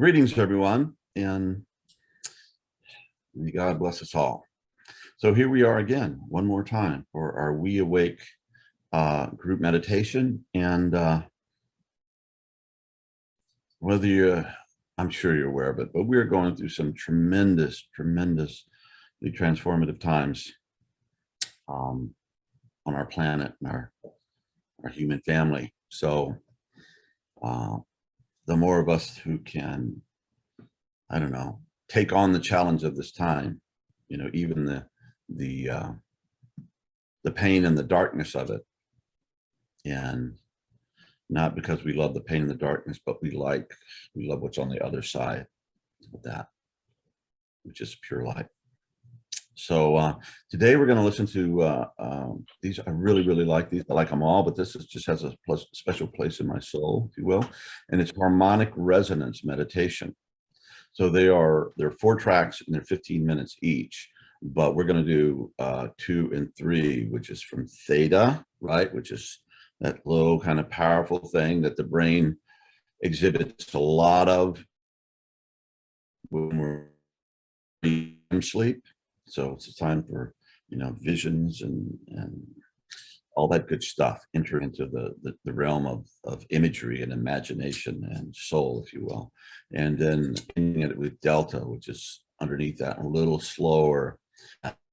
Greetings, everyone, and may God bless us all. So here we are again, one more time for our WeAwake group meditation. And whether you, I'm sure you're aware of it, but we're going through some tremendously transformative times on our planet and our human family. So the more of us who can, I don't know, take on the challenge of this time, you know, even the pain and the darkness of it, and not because we love the pain and the darkness, but we love what's on the other side of that, which is pure light. So today we're going to listen to these. I really like these. I like them all, but this just has a special place in my soul, if you will, and it's harmonic resonance meditation. So they're 4 tracks and they're 15 minutes each, but we're going to do 2 and 3, which is from theta, right? Which is that low kind of powerful thing that the brain exhibits a lot of when we're in sleep. So it's a time for, you know, visions and all that good stuff, enter into the realm of imagery and imagination and soul, if you will. And then ending it with delta, which is underneath that, a little slower,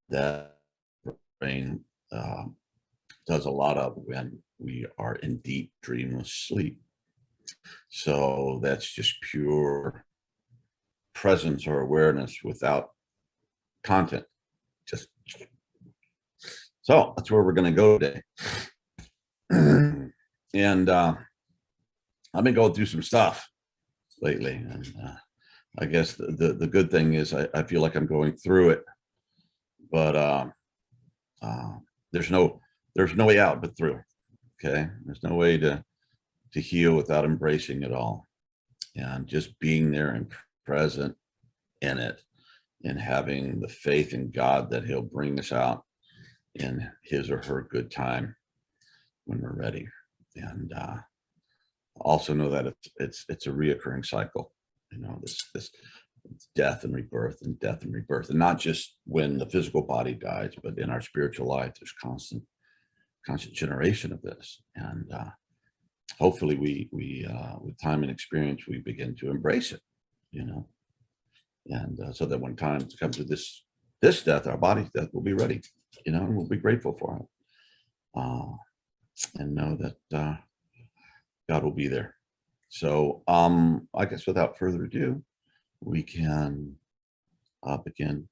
that brain does a lot of when we are in deep dreamless sleep. So that's just pure presence or awareness without content. Just so that's where we're going to go today. And I've been going through some stuff lately, and I guess the good thing is I feel like I'm going through it, but there's no way out but through. Okay, there's no way to heal without embracing it all, and just being there and present in it, and having the faith in God that He'll bring us out in His or her good time when we're ready. And also know that it's a reoccurring cycle, you know, this death and rebirth and death and rebirth, and not just when the physical body dies, but in our spiritual life there's constant generation of this. And hopefully we with time and experience we begin to embrace it, you know, and so that when time comes to this death, our body's death, we'll be ready, you know, and we'll be grateful for it, and know that God will be there. So I guess without further ado, we can begin.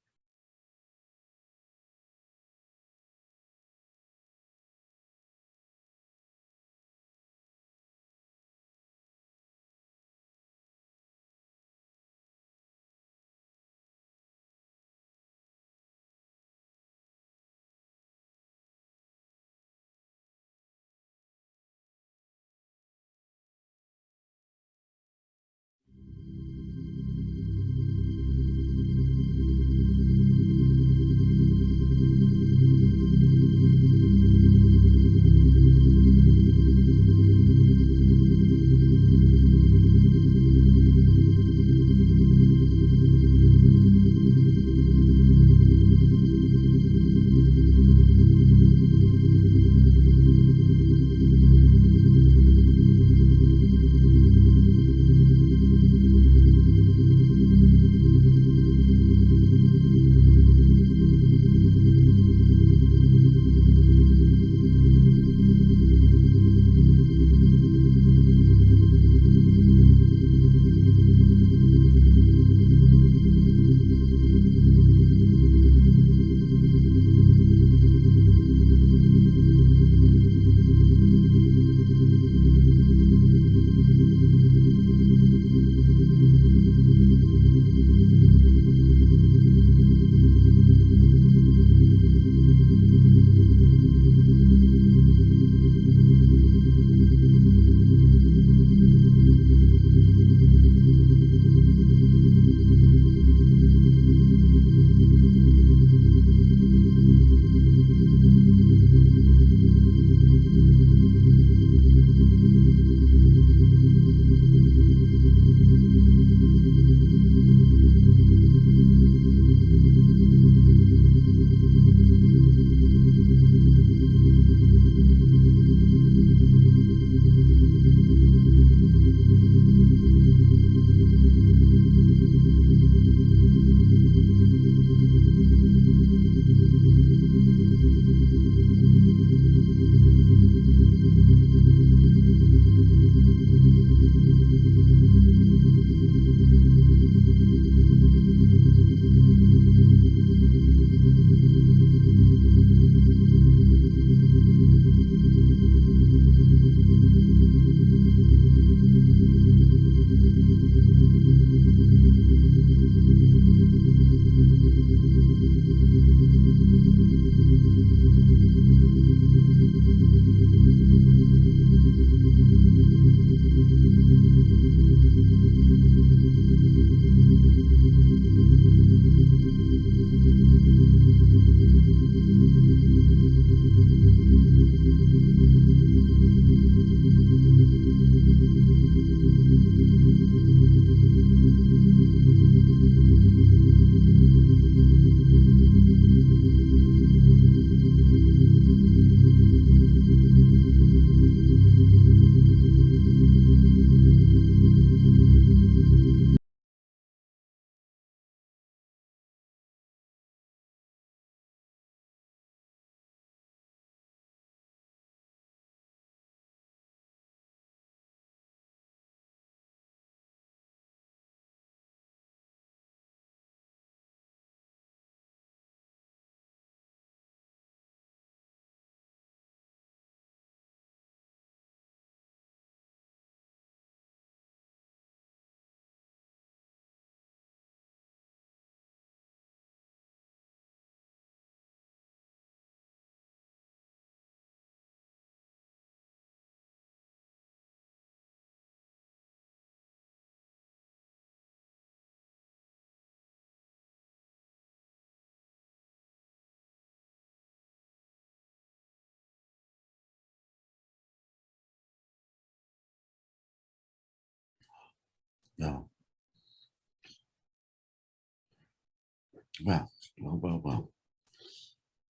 Well, well.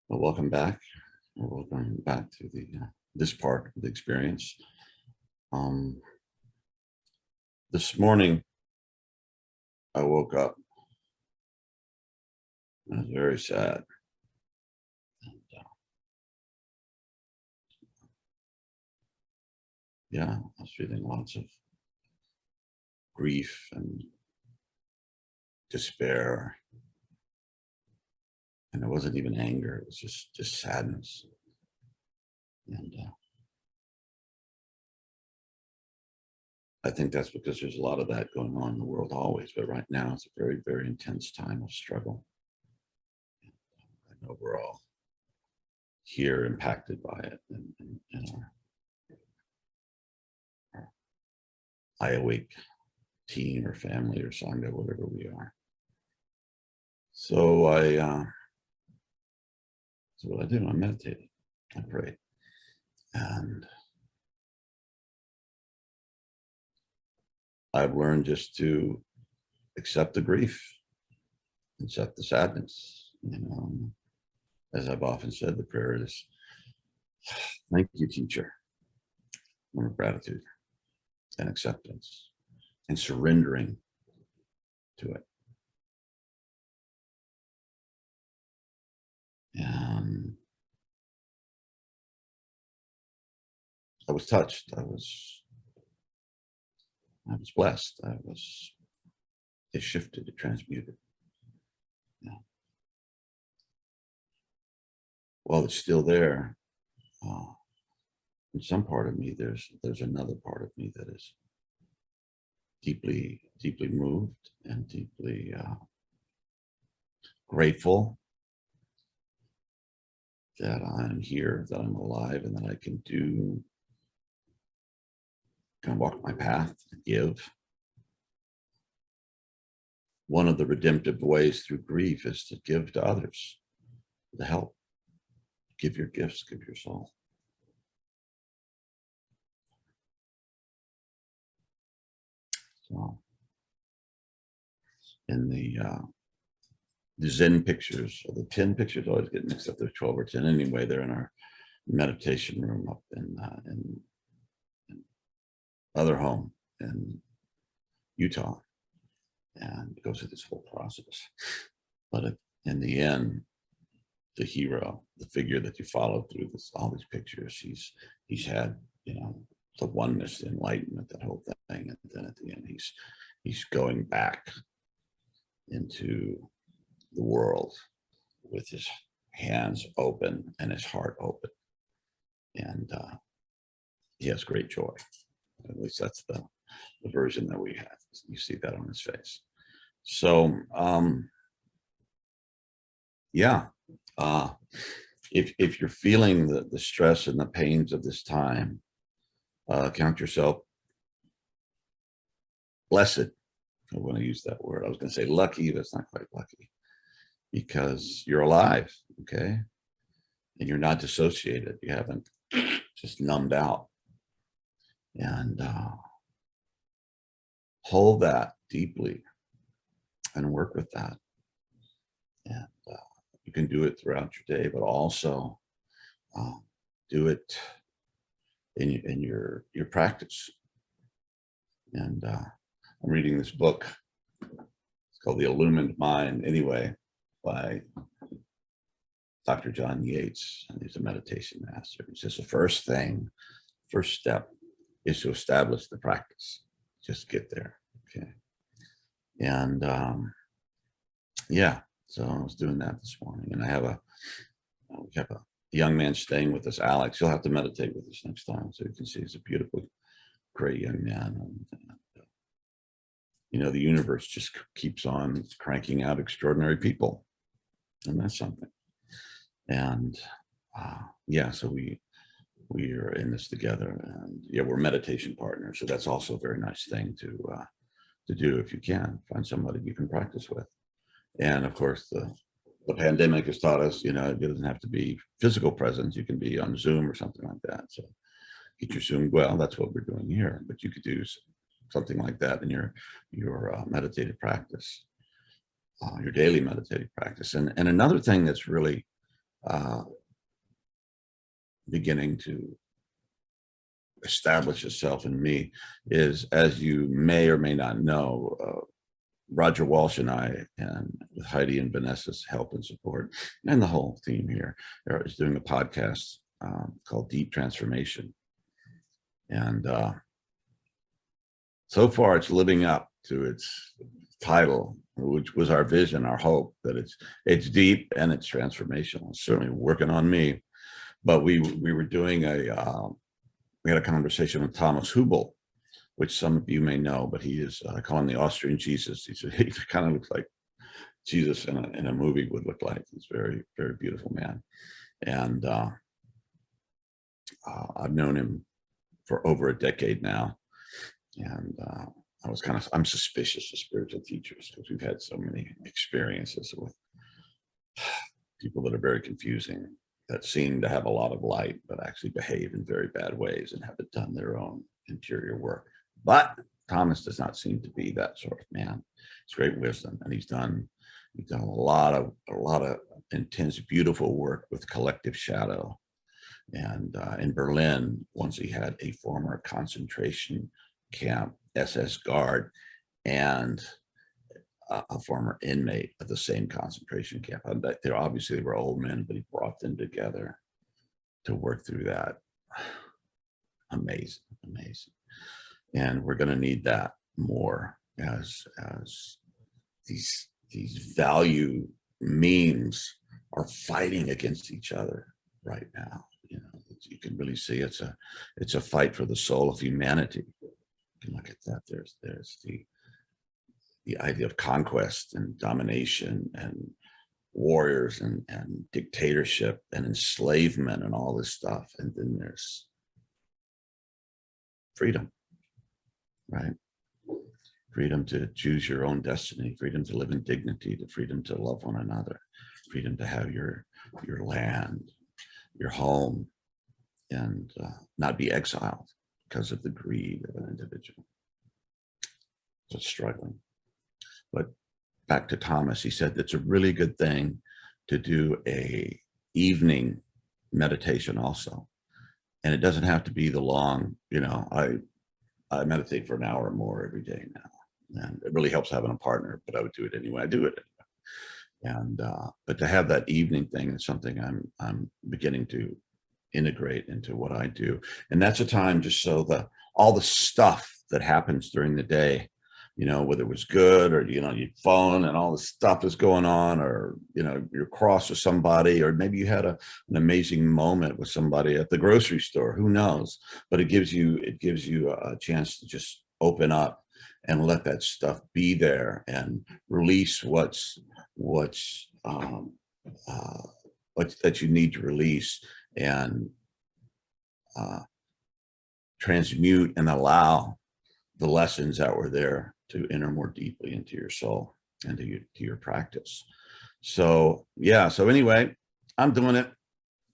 Well, welcome back. Welcome back to the this part of the experience. Um, this morning, I woke up. I was very sad. And, yeah, I was feeling lots of grief and despair, and it wasn't even anger. It was just sadness. And I think that's because there's a lot of that going on in the world always, but right now it's a very, very intense time of struggle. I know we're all here impacted by it in our WeAwake team or family or sangha, whatever we are. So so what I do, I meditated, I prayed, and I've learned just to accept the grief, accept the sadness. As I've often said, the prayer is, thank you, teacher, one of gratitude and acceptance and surrendering to it. And I was touched. I was blessed. It shifted, it transmuted. Yeah. While it's still there, in some part of me, there's another part of me that is deeply, deeply moved and deeply grateful that I'm here, that I'm alive, and that I can walk my path and give. One of the redemptive ways through grief is to give to others, to help. Give your gifts, give your soul. So in the Zen pictures, or the 10 pictures, I always get mixed up, there's 12 or 10 anyway. They're in our meditation room up in other home in Utah, and it goes through this whole process. But in the end, the hero, the figure that you follow through all these pictures, he's had, the oneness, the enlightenment, that whole thing, and then at the end, he's going back into the world with his hands open and his heart open, and he has great joy. At least that's the version that we have. You see that on his face. So yeah, if you're feeling the stress and the pains of this time, count yourself blessed. I want to use that word. I was going to say lucky, but it's not quite lucky, because you're alive, okay? And you're not dissociated. You haven't just numbed out. And hold that deeply and work with that. And you can do it throughout your day, but also do it in your practice. And I'm reading this book. It's called The Illumined Mind, anyway, by Dr. John Yates, and he's a meditation master. He says the first step is to establish the practice. Just get there, okay? And yeah, so I was doing that this morning, and we have a young man staying with us, Alex. He'll have to meditate with us next time, so you can see he's a beautiful, great young man. And the universe just keeps on cranking out extraordinary people, and that's something. And yeah, so we are in this together, and yeah, we're meditation partners. So that's also a very nice thing to do if you can find somebody you can practice with. And of course, the pandemic has taught us, it doesn't have to be physical presence. You can be on Zoom or something like that. So get your Zoom. Well, that's what we're doing here, but you could do something like that in your meditative practice. your daily meditative practice. And another thing that's really beginning to establish itself in me is, as you may or may not know, Roger Walsh and I, and with Heidi and Vanessa's help and support, and the whole team here, is doing a podcast called Deep Transformation. And so far it's living up to its title, which was our vision, our hope, that it's deep and it's transformational. It's certainly working on me. But we were doing we had a conversation with Thomas Hübl, which some of you may know, but he is, I call him the Austrian Jesus. He kind of looks like Jesus in a movie would look like. He's a very, very beautiful man. And I've known him for over a decade now. And I'm suspicious of spiritual teachers, because we've had so many experiences with people that are very confusing, that seem to have a lot of light, but actually behave in very bad ways and haven't done their own interior work. But Thomas does not seem to be that sort of man. It's great wisdom, and he's done a lot of intense, beautiful work with collective shadow. And in Berlin, once he had a former concentration camp SS guard and a former inmate of the same concentration camp. They obviously were old men, but he brought them together to work through that. Amazing, amazing. And we're going to need that more as these value memes are fighting against each other right now. You know, you can really see it's a fight for the soul of humanity. You can look at that. There's the idea of conquest and domination and warriors and dictatorship and enslavement and all this stuff. And then there's freedom, right? Freedom to choose your own destiny, freedom to live in dignity, the freedom to love one another, freedom to have your land, your home, and not be exiled because of the greed of an individual. So it's struggling. But back to Thomas, he said that's a really good thing to do a evening meditation also. And it doesn't have to be the long, you know, I meditate for an hour or more every day now. And it really helps having a partner, but I would do it anyway. I do it anyway. And but to have that evening thing is something I'm beginning to integrate into what I do. And that's a time just so all the stuff that happens during the day, you know, whether it was good or, you know, your phone and all the stuff is going on, or, you know, you're cross with somebody, or maybe you had an amazing moment with somebody at the grocery store, who knows, but it gives you a chance to just open up and let that stuff be there and release what's that you need to release, and transmute and allow the lessons that were there to enter more deeply into your soul and to your practice. So yeah, so anyway, I'm doing it.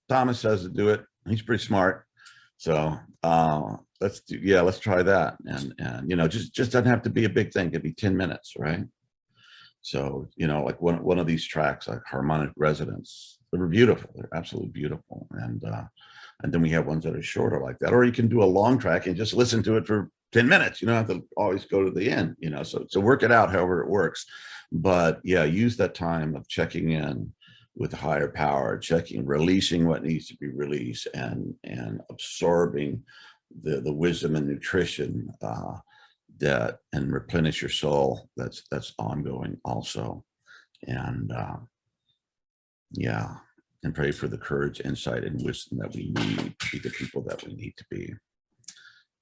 Thomas says to do it. He's pretty smart. So let's try that. And you know, just doesn't have to be a big thing. It could be 10 minutes, right? So, you know, like one of these tracks, like Harmonic Resonance, they were beautiful. They're absolutely beautiful. And then we have ones that are shorter like that, or you can do a long track and just listen to it for 10 minutes. You don't have to always go to the end, you know, so work it out however it works. But yeah, use that time of checking in with higher power, releasing what needs to be released, and absorbing the wisdom and nutrition and replenish your soul. That's ongoing also. And yeah, and pray for the courage, insight, and wisdom that we need to be the people that we need to be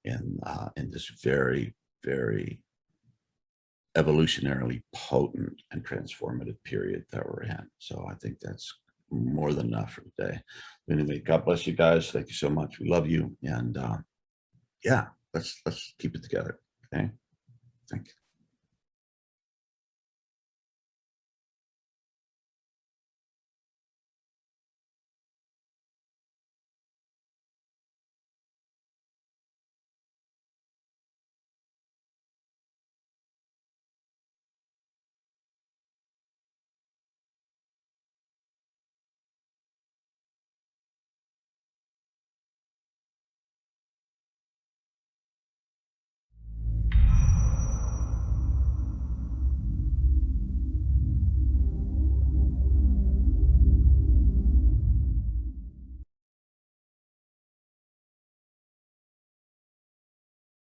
in this very, very evolutionarily potent and transformative period that we're in. So I think that's more than enough for today. Anyway, God bless you guys. Thank you so much. We love you. And yeah, let's keep it together. Okay. Thank you.